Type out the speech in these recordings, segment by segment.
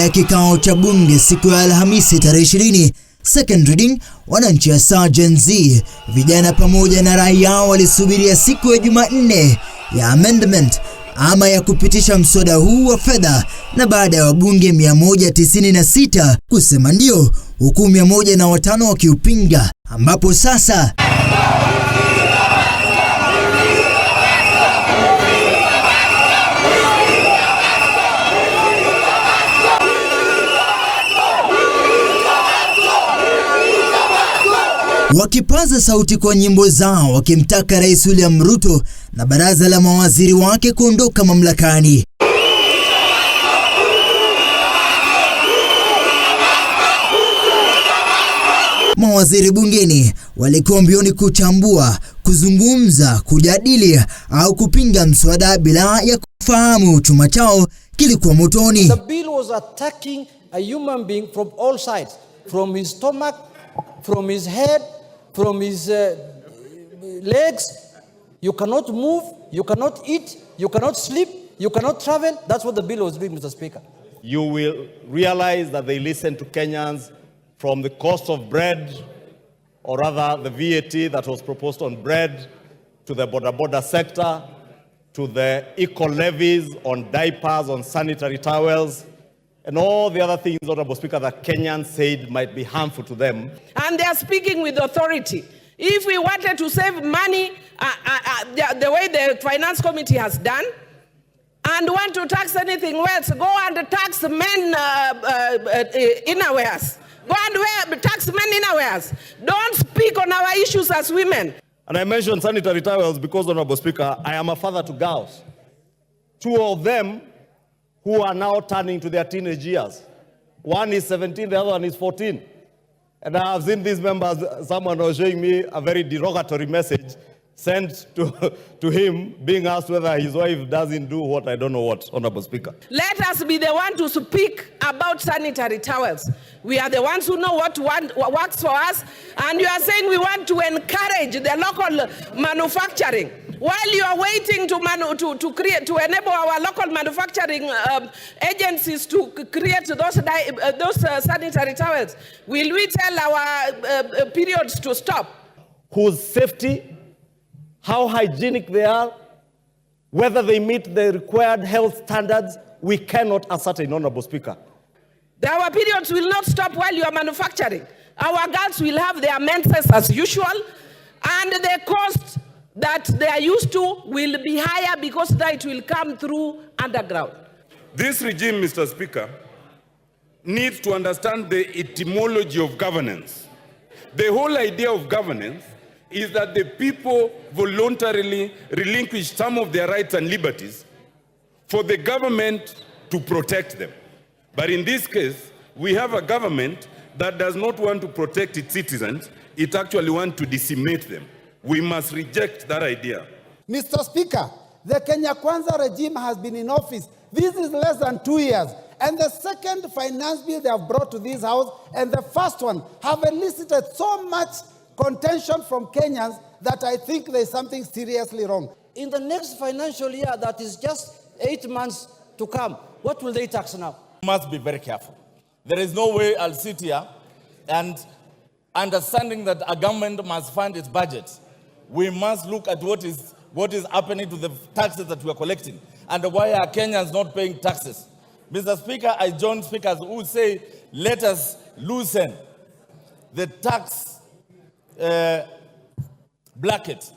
Baada ya kikao cha bunge siku ya Alhamisi tarehe 20, second reading, wananchi hasa Gen Z, vijana pamoja na raia walisubiria siku ya Jumanne ya amendment ama ya kupitisha mswada huu wa fedha, na baada ya wabunge 196 kusema ndio, huku 105 wakiupinga, ambapo sasa wakipaza sauti kwa nyimbo zao wakimtaka Rais William Ruto na baraza la mawaziri wake kuondoka mamlakani. Mawaziri bungeni walikuwa mbioni kuchambua, kuzungumza, kujadili au kupinga mswada bila ya kufahamu chuma chao kilikuwa motoni. The bill was attacking a human being from all sides, from his stomach, from his head, from his legs. You cannot move, you cannot eat, you cannot sleep, you cannot travel. That's what the bill was doing, Mr. Speaker. You will realize that they listen to Kenyans from the cost of bread, or rather the VAT that was proposed on bread, to the border sector, to the eco-levies on diapers, on sanitary towels, and all the other things, Honorable Speaker, that Kenyans said might be harmful to them. And they are speaking with authority. If we wanted to save money the way the Finance Committee has done, and want to tax anything else, go and tax men innerwears. Go and tax men innerwears. Don't speak on our issues as women. And I mentioned sanitary towels because, Honorable Speaker, I am a father to girls. 2 of them who are now turning to their teenage years. One is 17, the other one is 14. And I have seen these members, someone was showing me a very derogatory message sent to him, being asked whether his wife doesn't do what, I don't know what, Honorable Speaker. Let us be the one to speak about sanitary towels. We are the ones who know what works for us, and you are saying we want to encourage the local manufacturing. While you are waiting to enable our local manufacturing agencies to create those sanitary towels, will we tell our periods to stop? Whose safety, how hygienic they are, whether they meet the required health standards, we cannot ascertain, Honorable Speaker. Our periods will not stop while you are manufacturing. Our girls will have their menses as usual, and the cost that they are used to will be higher because that will come through underground. This regime, Mr. Speaker, needs to understand the etymology of governance. The whole idea of governance is that the people voluntarily relinquish some of their rights and liberties for the government to protect them. But in this case, we have a government that does not want to protect its citizens, it actually wants to decimate them. We must reject that idea. Mr. Speaker, the Kenya Kwanza regime has been in office. This is less than 2 years. And the second finance bill they have brought to this house and the first one have elicited so much contention from Kenyans that I think there is something seriously wrong. In the next financial year, that is just 8 months to come, what will they tax now? Must be very careful. There is no way I'll sit here and understanding that a government must fund its budget. We must look at what is happening to the taxes that we are collecting and why are Kenyans not paying taxes. Mr. Speaker, I join speakers who say, let us loosen the tax bracket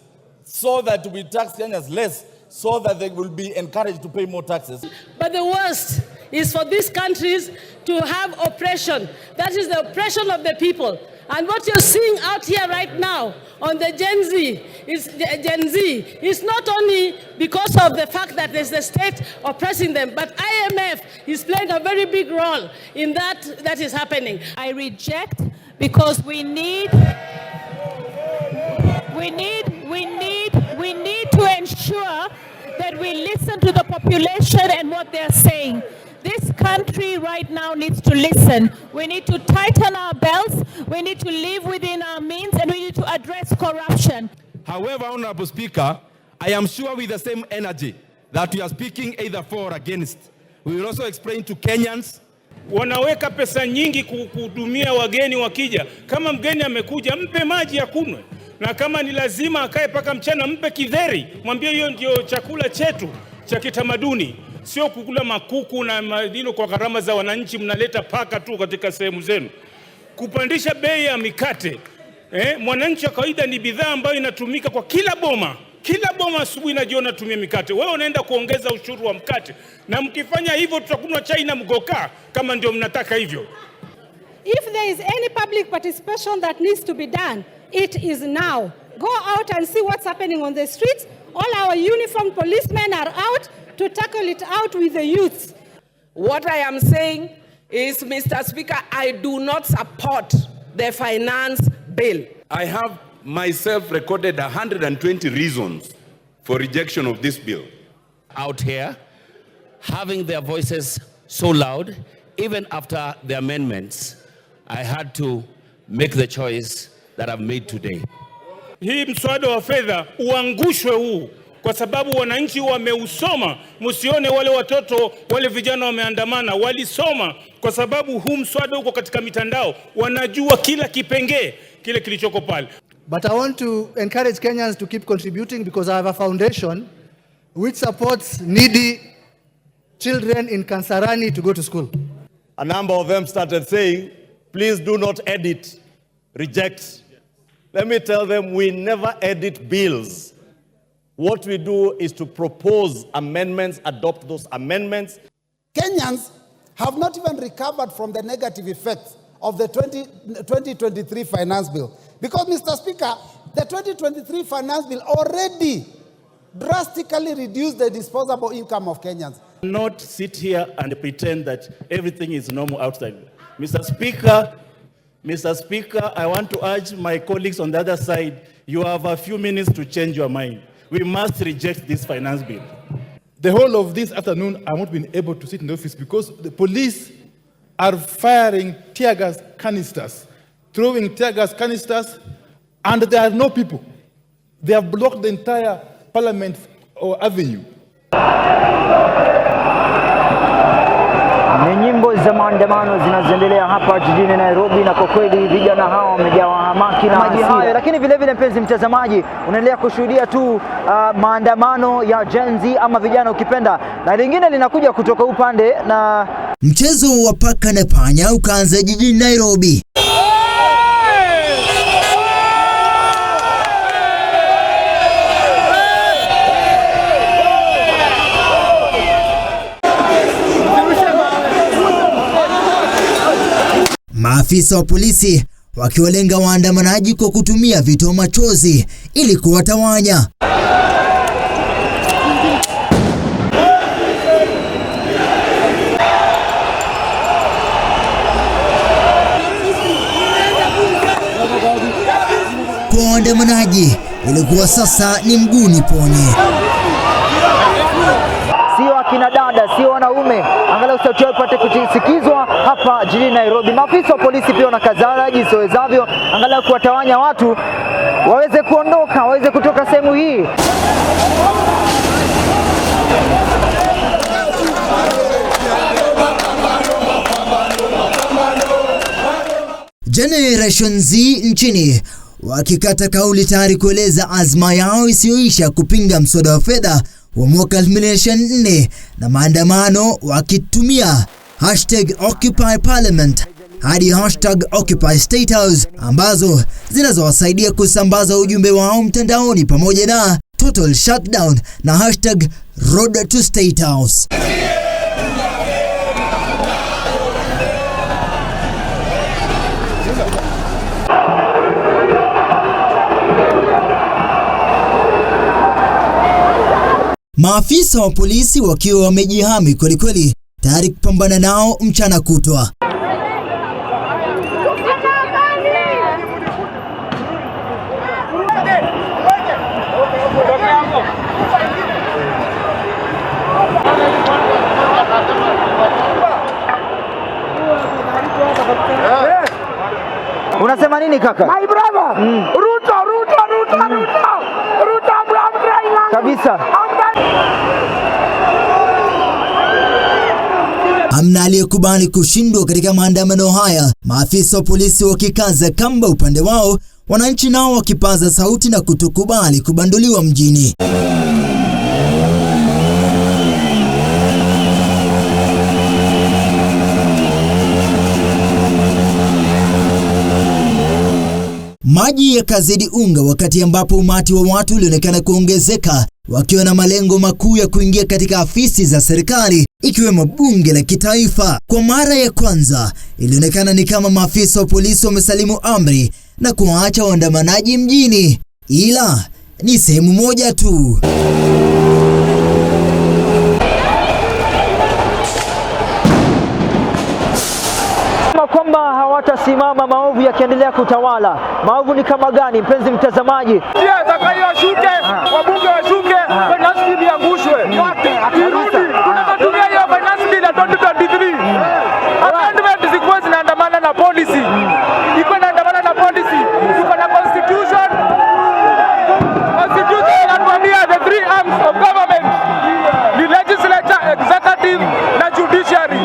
so that we tax Kenyans less, so that they will be encouraged to pay more taxes. But the worst is for these countries to have oppression. That is the oppression of the people. And what you're seeing out here right now on the Gen Z is not only because of the fact that there's the state oppressing them, but IMF is playing a very big role in that is happening. I reject because we need to ensure that we listen to the population and what they're saying. This country right now needs to listen. We need to tighten our belts, we need to live within our means, and we need to address corruption. However, Honorable Speaker, I am sure with the same energy that we are speaking either for or against, we will also explain to Kenyans wanaweka pesa nyingi kuhudumia wageni wakija. Kama mgeni amekuja, mpe maji ya kunywe, na kama ni lazima akae paka mchana, mpe kidheri, mwambie hiyo ndio chakula chetu cha kitamaduni, sio kukula makuku na madino kwa gharama za wananchi. Mnaleta paka tu katika sehemu zenu. Kupandisha bei ya mikate, mwananchi wa kawaida ni bidhaa ambayo inatumika kwa kila boma. Kila boma asubuhi na jioni natumia mikate. Wewe unaenda kuongeza ushuru wa mkate. Na mkifanya hivyo tutakunywa chai na mgoka kama ndio mnataka hivyo. If there is any public participation that needs to be done, it is now. Go out and see what's happening on the streets. All our uniformed policemen are out to tackle it out with the youths. What I am saying is, Mr. Speaker, I do not support the finance bill. I have myself recorded 120 reasons for rejection of this bill. Out here, having their voices so loud, even after the amendments, I had to make the choice that I've made today. Hii mswada wa fedha uangushwe huu, kwa sababu wananchi wameusoma. Msione wale watoto, wale vijana wameandamana, walisoma kwa sababu huu mswada uko katika mitandao, wanajua kila kipengee kile kilichoko pale. But I want to encourage Kenyans to keep contributing, because I have a foundation which supports needy children in Kansarani to go to school. A number of them started saying, please do not edit, reject. Let me tell them, we never edit bills. What we do is to propose amendments, adopt those amendments. Kenyans have not even recovered from the negative effects of the 2023 finance bill. Because, Mr. Speaker, the 2023 finance bill already drastically reduced the disposable income of Kenyans. Not sit here and pretend that everything is normal outside. Mr. Speaker, I want to urge my colleagues on the other side, you have a few minutes to change your mind. We must reject this finance bill. The whole of this afternoon, I won't be able to sit in the office because the police are firing tear gas canisters, throwing tear gas canisters, and there are no people. They have blocked the entire parliament or avenue. Ni nyimbo za maandamano zinazoendelea hapa jijini Nairobi, na kwa kweli vijana hawa wamejawa hamaki na hasira. Lakini vile vile, mpenzi mtazamaji, unaendelea kushuhudia tu maandamano ya Gen Z ama vijana ukipenda, na lingine linakuja kutoka upande. Na mchezo wa paka na panya ukaanza jijini Nairobi. Maafisa wa polisi wakiwalenga waandamanaji kwa kutumia vitoa machozi ili kuwatawanya. Kwa waandamanaji ilikuwa sasa ni mguu ponye. Sio akina dada, sio wanaume, angalau sauti yao ipate kusikizwa hapa jijini Nairobi. Maafisa wa polisi pia wanakazana jinsi wawezavyo, angalau kuwatawanya watu waweze kuondoka, waweze kutoka sehemu hii. Generation Z nchini wakikata kauli tayari kueleza azma yao isiyoisha kupinga mswada wa fedha wa mwaka 2024 na maandamano wakitumia #OccupyParliament hadi #OccupyStateHouse ambazo zinazowasaidia kusambaza ujumbe wao mtandaoni, pamoja na total shutdown na #RoadToStateHouse. Maafisa wa polisi wakiwa wamejihami kwelikweli tayari kupambana nao mchana kutwa. Unasema nini kaka? My brother. Ruto. Kabisa. Hamna aliyekubali kushindwa katika maandamano haya, maafisa wa polisi wakikaza kamba upande wao, wananchi nao wakipaza sauti na kutokubali kubanduliwa mjini. Maji yakazidi unga wakati ambapo umati wa watu ulionekana kuongezeka wakiwa na malengo makuu ya kuingia katika afisi za serikali ikiwemo bunge la kitaifa. Kwa mara ya kwanza ilionekana ni kama maafisa wa polisi wamesalimu amri na kuwaacha waandamanaji mjini, ila ni sehemu moja tu. Kwamba hawatasimama maovu yakiendelea kutawala. Maovu ni kama gani, mpenzi mtazamaji? Atakayoshuke, wabunge washuke, finance bill iangushwe. Irudi, tunatumia hiyo finance bill ya 2023. Amendment zikuwa zinaandamana na policy. Iko inaandamana na policy. Tuko na constitution. Constitution inatuambia the three arms of government. The legislature, executive, na judiciary.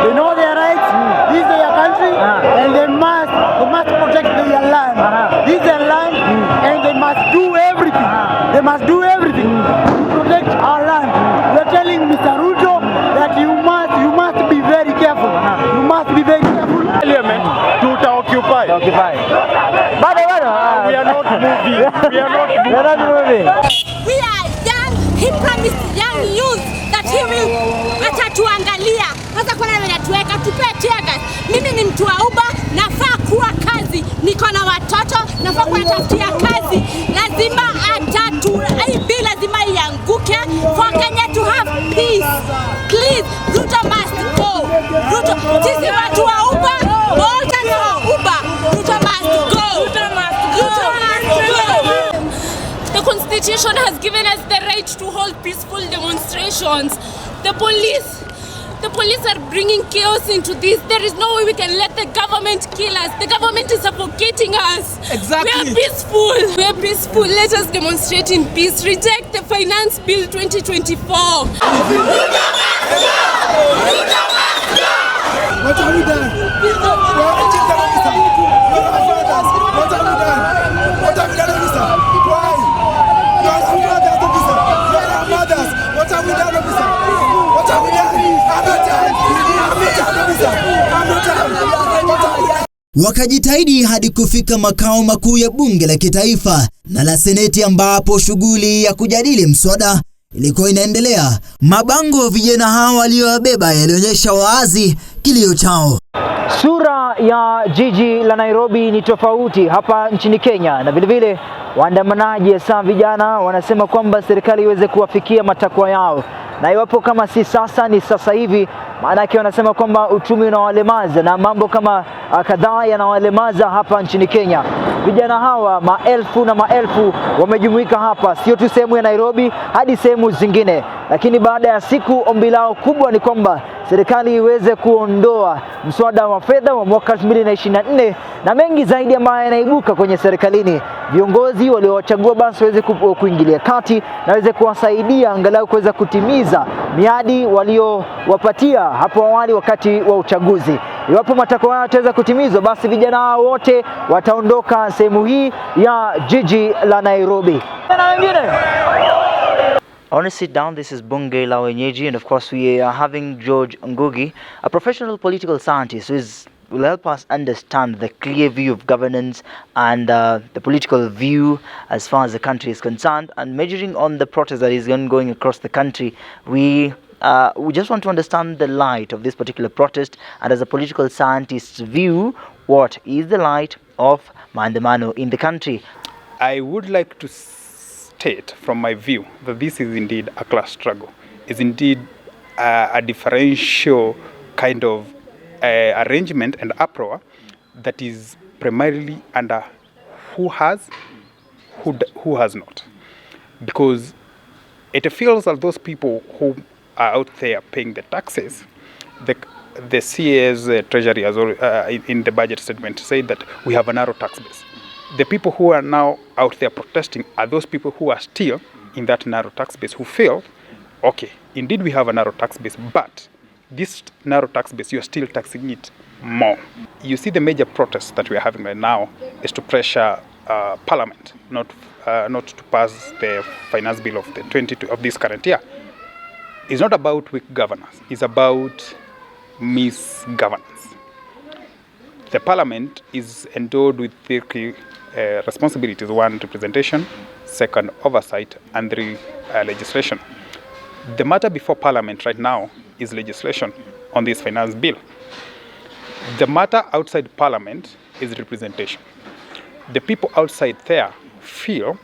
They know their rights. This is their country, and they must protect their land. This is their land, and they must do everything. They must do everything to protect our land. We are telling Mr. Ruto that you must be very careful. You must be very careful. Parliament to occupy. We are not moving. We are not moving. We are young. He promised young youth that he will atatuangalia. Sasa kwa nini anatuweka tupe tear gas? Mimi ni mtu wa Uber, nafaa kuwa kazi. Niko na watoto, nafaa kutafutia kazi. Lazima hii bill lazima ianguke for Kenya to have peace. Please, Ruto must go. Ruto, sisi watu wa Uber, wote ni wa Uber. Ruto must go. Ruto must go. The Constitution has given us the right to hold peaceful demonstrations. The police are bringing chaos into this. There is no way we can let the government kill us. The government is suffocating us. Exactly. We are peaceful. We are peaceful. Let us demonstrate in peace. Reject the Finance Bill 2024. What have we done? Wakajitahidi hadi kufika makao makuu ya bunge la kitaifa na la seneti ambapo shughuli ya kujadili mswada ilikuwa inaendelea. Mabango ya vijana hao waliowabeba yalionyesha wazi kilio chao. Sura ya jiji la Nairobi ni tofauti hapa nchini Kenya, na vilevile waandamanaji hasa vijana wanasema kwamba serikali iweze kuwafikia matakwa yao, na iwapo kama si sasa ni sasa hivi. Maana yake wanasema kwamba uchumi unawalemaza na mambo kama kadhaa yanawalemaza hapa nchini Kenya. Vijana hawa maelfu na maelfu wamejumuika hapa, sio tu sehemu ya Nairobi hadi sehemu zingine. Lakini baada ya siku, ombi lao kubwa ni kwamba serikali iweze kuondoa mswada wa fedha wa mwaka 2024 na mengi zaidi ambayo yanaibuka kwenye serikalini. Viongozi waliowachagua basi waweze kuingilia kati na waweze kuwasaidia angalau kuweza kutimiza miadi waliowapatia hapo awali wakati wa uchaguzi. Iwapo matakwa yao yataweza kutimizwa, basi vijana hao wote wataondoka sehemu hii ya jiji la Nairobi. I want to sit down. This is Bunge La Wenyeji, and of course we are having George Ngugi, a professional political scientist who will help us understand the clear view of governance and the political view as far as the country is concerned. And measuring on the protest that is ongoing across the country, we just want to understand the light of this particular protest, and as a political scientist's view, what is the light of maandamano in the country. I would like to state from my view that this is indeed a class struggle. It's indeed a differential kind of arrangement and uproar that is primarily under who has, who has not. Because it feels that those people who are out there paying the taxes, the CA's treasury has in the budget statement said that we have a narrow tax base. The people who are now out there protesting are those people who are still in that narrow tax base, who feel, okay, indeed we have a narrow tax base, but this narrow tax base, you're still taxing it more. You see, the major protest that we are having right now is to pressure Parliament not to pass the finance bill of this current year. It's not about weak governance. It's about misgovernance. The Parliament is endowed with three responsibilities: one, representation; second, oversight; and three, legislation. The matter before Parliament right now is legislation on this finance bill. The matter outside Parliament is representation. The people outside there feel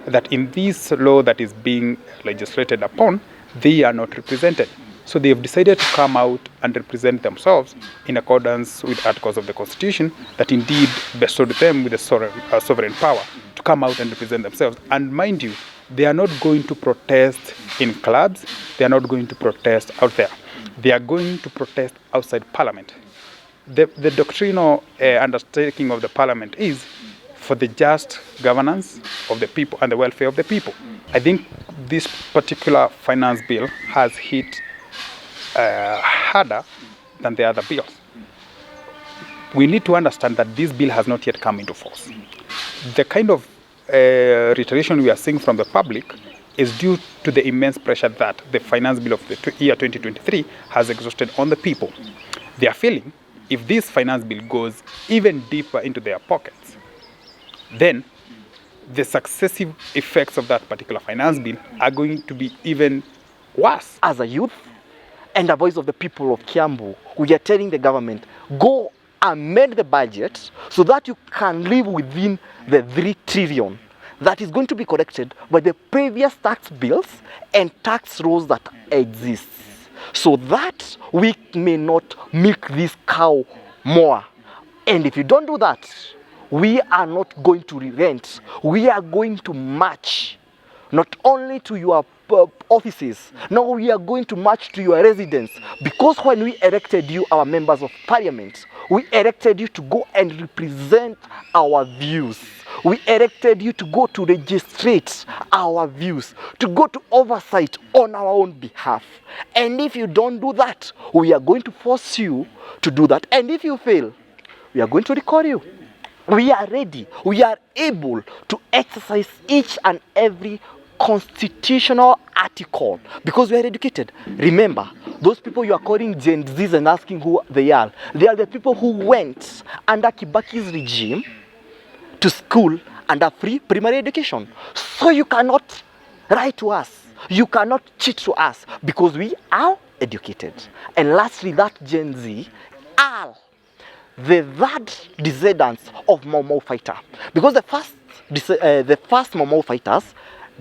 that in this law that is being legislated upon, they are not represented. So they have decided to come out and represent themselves in accordance with articles of the Constitution that indeed bestowed them with the sovereign power to come out and represent themselves. And mind you, they are not going to protest in clubs. They are not going to protest out there. They are going to protest outside Parliament. The doctrinal undertaking of the Parliament is for the just governance of the people and the welfare of the people. I think this particular finance bill has hit harder than the other bills. We need to understand that this bill has not yet come into force. The kind of reiteration we are seeing from the public is due to the immense pressure that the finance bill of the year 2023 has exhausted on the people. They are feeling if this finance bill goes even deeper into their pockets, then the successive effects of that particular finance bill are going to be even worse. As a youth and a voice of the people of Kiambu, we are telling the government, go amend the budget so that you can live within the 3 trillion that is going to be corrected by the previous tax bills and tax laws that exist, so that we may not milk this cow more. And if you don't do that, we are not going to relent. We are going to march not only to your offices, no, we are going to march to your residence, because when we elected you, our members of parliament, we elected you to go and represent our views. We elected you to go to registrate our views, to go to oversight on our own behalf. And if you don't do that, we are going to force you to do that. And if you fail, we are going to recall you. We are ready. We are able to exercise each and every constitutional article because we are educated. Remember, those people you are calling Gen Zs and asking who they are the people who went under Kibaki's regime to school under free primary education. So you cannot lie to us. You cannot cheat to us because we are educated. And lastly, that Gen Z are the third descendants of Mau fighter, because the first Mau fighters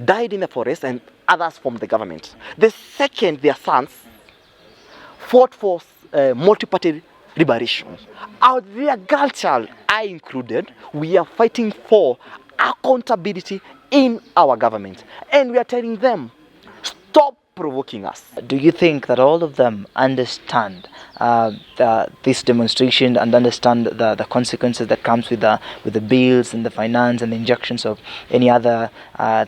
died in the forest and others from the government. The second, their sons fought for multi-party liberation. Our dear girl, I included, we are fighting for accountability in our government, and we are telling them, stop provoking us. Do you think that all of them understand this demonstration and understand the consequences that comes with the bills and the finance and the injections of any other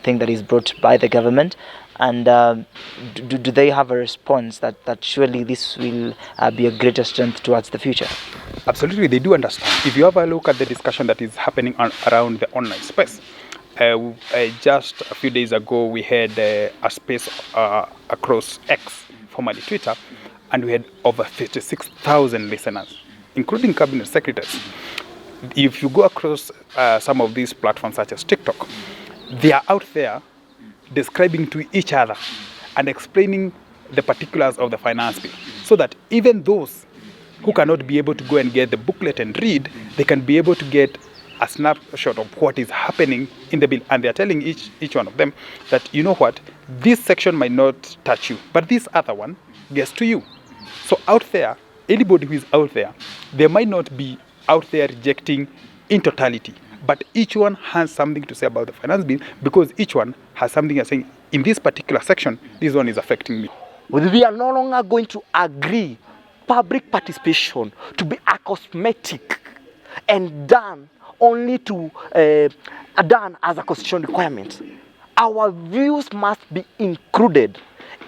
thing that is brought by the government? And do they have a response that surely this will be a greater strength towards the future? Absolutely, they do understand. If you have a look at the discussion that is happening around the online space, just a few days ago, we had a space across X, formerly Twitter, and we had over 56,000 listeners, including cabinet secretaries. If you go across some of these platforms, such as TikTok, they are out there describing to each other and explaining the particulars of the finance bill, so that even those who cannot be able to go and get the booklet and read, they can be able to get a snapshot of what is happening in the bill. And they are telling each one of them that, you know what, this section might not touch you, but this other one gets to you. So out there, anybody who is out there, they might not be out there rejecting in totality, but each one has something to say about the finance bill, because each one has something to say, in this particular section, this one is affecting me. We are no longer going to agree public participation to be a cosmetic and done only to done as a constitutional requirement. Our views must be included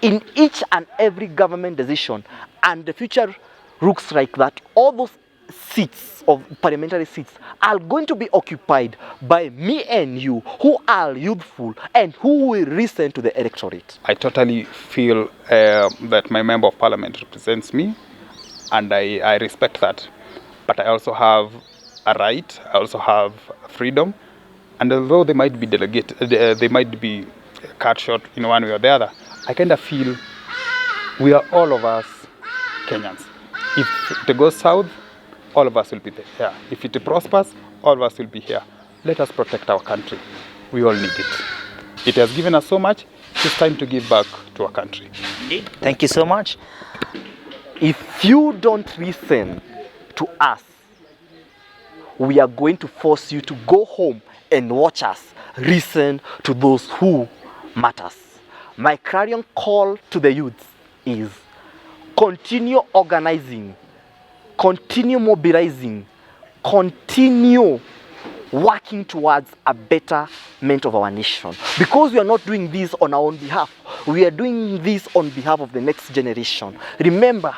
in each and every government decision, and the future looks like that all those seats of parliamentary seats are going to be occupied by me and you, who are youthful and who will listen to the electorate. I totally feel that my member of parliament represents me, and I respect that. But I also have a right, I also have freedom, and although they might be they might be cut short in one way or the other, I kind of feel we are all of us Kenyans. If it goes south, all of us will be there. If it prospers, all of us will be here. Let us protect our country. We all need it. It has given us so much, it's time to give back to our country. Thank you so much. If you don't listen to us, we are going to force you to go home and watch us listen to those who matters. My clarion call to the youth is continue organizing, continue mobilizing, continue working towards a betterment of our nation. Because we are not doing this on our own behalf, we are doing this on behalf of the next generation. Remember,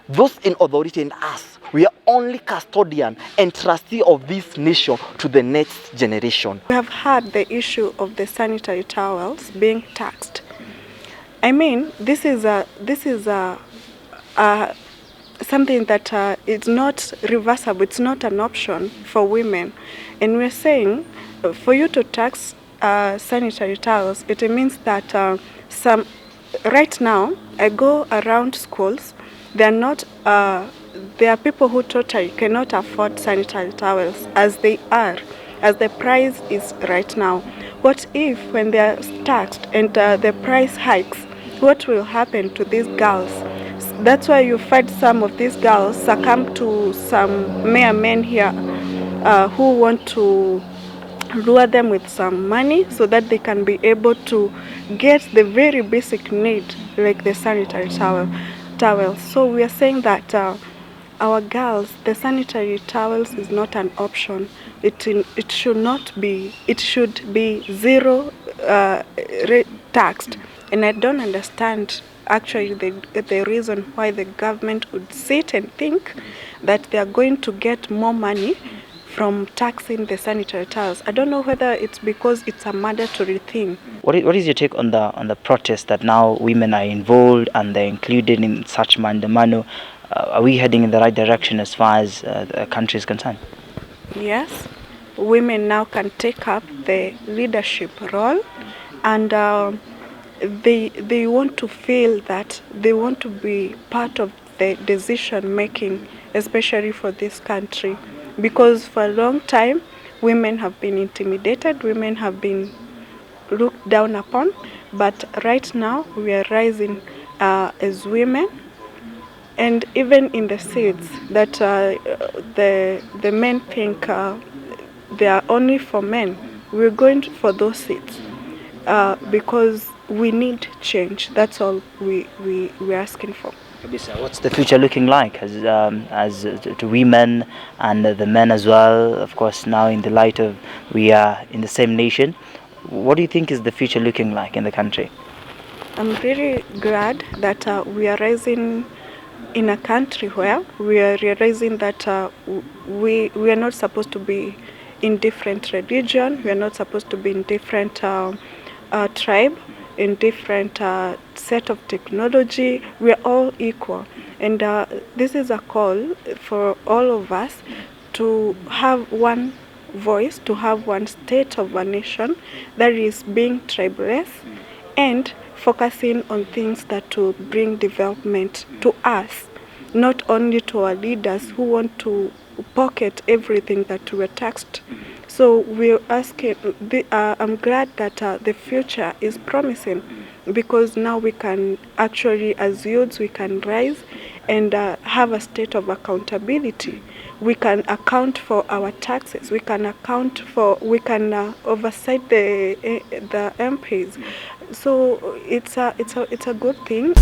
those in authority and us, we are only custodian and trustee of this nation to the next generation. We have had the issue of the sanitary towels being taxed. I mean, this is something that is not reversible. It's not an option for women, and we're saying for you to tax sanitary towels, it means that right now I go around schools. There are people who totally cannot afford sanitary towels as they are, as the price is right now. What if when they are taxed and the price hikes, what will happen to these girls? That's why you find some of these girls succumb to some mere men here who want to lure them with some money so that they can be able to get the very basic need like the sanitary towels. So we are saying that our girls, the sanitary towels is not an option. It should not be. It should be zero taxed. And I don't understand actually the reason why the government would sit and think that they are going to get more money from taxing the sanitary towels. I don't know whether it's because it's a mandatory thing. What is your take on the protest that now women are involved and they're included in such mandamano? Are we heading in the right direction as far as the country is concerned? Yes, women now can take up the leadership role, and they want to feel that they want to be part of the decision making, especially for this country. Because for a long time, women have been intimidated, women have been looked down upon, but right now we are rising as women. And even in the seats that the men think they are only for men, we're going for those seats because we need change. That's all we're asking for. What's the future looking like as to women and the men as well? Of course, now in the light of we are in the same nation, what do you think is the future looking like in the country? I'm really glad that we are rising in a country where we are realizing that we are not supposed to be in different religion, we are not supposed to be in different tribe, in different set of technology. We are all equal, and this is a call for all of us to have one voice, to have one state of a nation that is being tribeless and focusing on things that will bring development to us, not only to our leaders who want to pocket everything that we're taxed. So we're asking, I'm glad that the future is promising, because now we can actually, as youths, we can rise and have a state of accountability. We can account for our taxes. We can oversight the MPs. So it's a good thing.